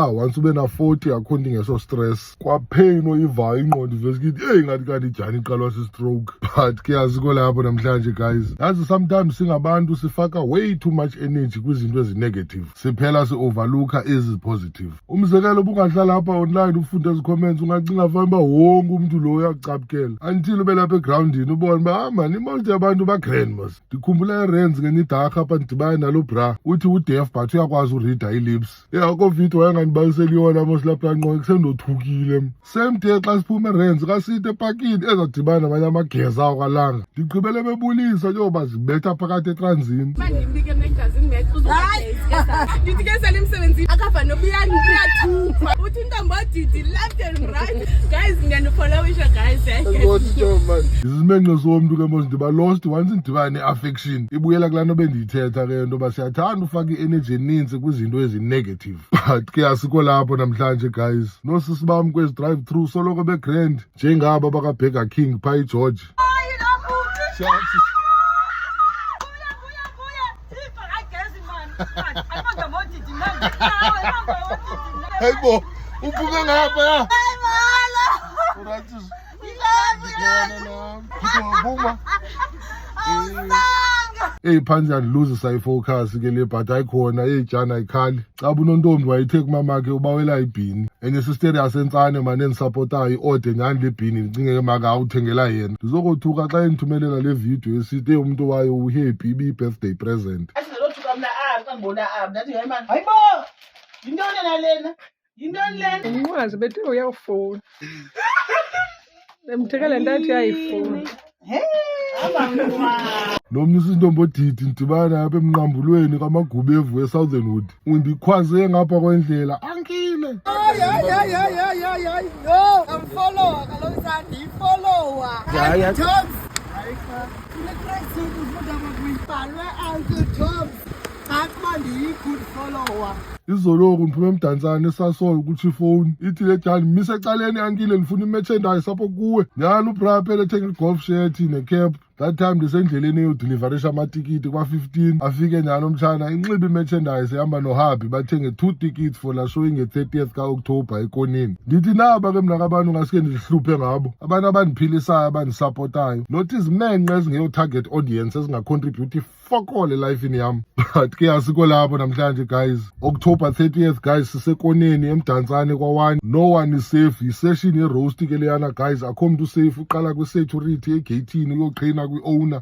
once ube na 40 akho nto ingeso stress kwapain oyivayo ingqondo ivesikithi ngathi kanti ijani iqalwa si-stroke. But ke aziko lapho namhlanje guys, yazi sometimes singabantu sifaka way too much energy kwizinto ezi-negative siphela si-overlooka ezi-positive. Umzekelo ubungahlala lapha online ufunde ezi-comments ungacinga fana uba wonke umuntu lo uyakucapukela until ube lapha egrawundini ubone uba mani imosti yabantu ba-grand mas. Ndikhumbula eRands ngenye idarha apha ndidibane nalo bra uthi udef but uyakwazi urida ii-lips. Akho video wayengandibaliseli yona mos lapha nqo kusendothukile. Same day xa siphuma eRands kaside epakini ezadibana namanye amageza awo kwalanga ndigqibele bebulisa njengoba zibetha phakathi etranzini. Nditikesela emsebenzini akava nobuyathupa uthi intambodidi left and right. Guys ngiyanifollowisha guys. Izimenxe somntu ke mos ndiba lost once ndidibane ne-affection ibuyela kulaa nto bendiyithetha ke nto ba siyathanda ufaka i-energy eninzi kwizinto ezi-negative. But ke asikho lapho namhlanje guys. Nosisi bam kwezi drive-through soloko begrand njengaba bakaBurger King phaa iGeorge. Hayibo uphuke ngapha ya. Phansi yandiluzisa ifocus ke le but ayikhona jana ayikhali. Caba unontombi wayithe kumamakhe ubawela ibhini enye sisteri yasentsane mani endisapotayo i-ode nyhani le bhini ndicinge ke maka awuthengela yena. Ndizokothuka xa endithumelela le video esithi umntu wayo uhappy ibi-birthday present. Hayibo yintoni nalena yintoni lena umnqwazi bethe uyawufuna emthekele ndathi uyayifuna. Nomnye usintombodidi ndidibana apha emnqambulweni kamagubevu eSouthernwood undikhwaze ngapha kwendlela ankile. No, I'm follower kaloku sandi follower. Toms. Balwe Uncle Toms. Akuba ndiyi-good follower. Izoloku ndiphume emdantsane esasola ukuthi ifowuni ithi le jani mise ecaleni ankile ndifuna i-merchandise apho kuwe. Nyhani ubra phela ethenga i-golf shirt necap. That time ndisendleleni eyodilivarisha amatikiti kwa-15 afike nyhani omtshana inxiba i-merchandise ehamba nohabi bathenge 2 tickets for la show nge-30th ka-October ekonini. Ndithi naba ke mna kabantu ngasike ndihluphe ngabo abantu abandiphilisayo abandisapotayo not izimenqe ezingeyo-target audience ezingacontribute fokole elifini yam. But ke asikho lapho namhlanje guys. October 30th guys sisekoneni emdantsane kwa-1 no one is safe. Yisession ye-roast ke leyana guys akho mntu safe uqala kwi-security egeyithini uyoqhina kwi-owner.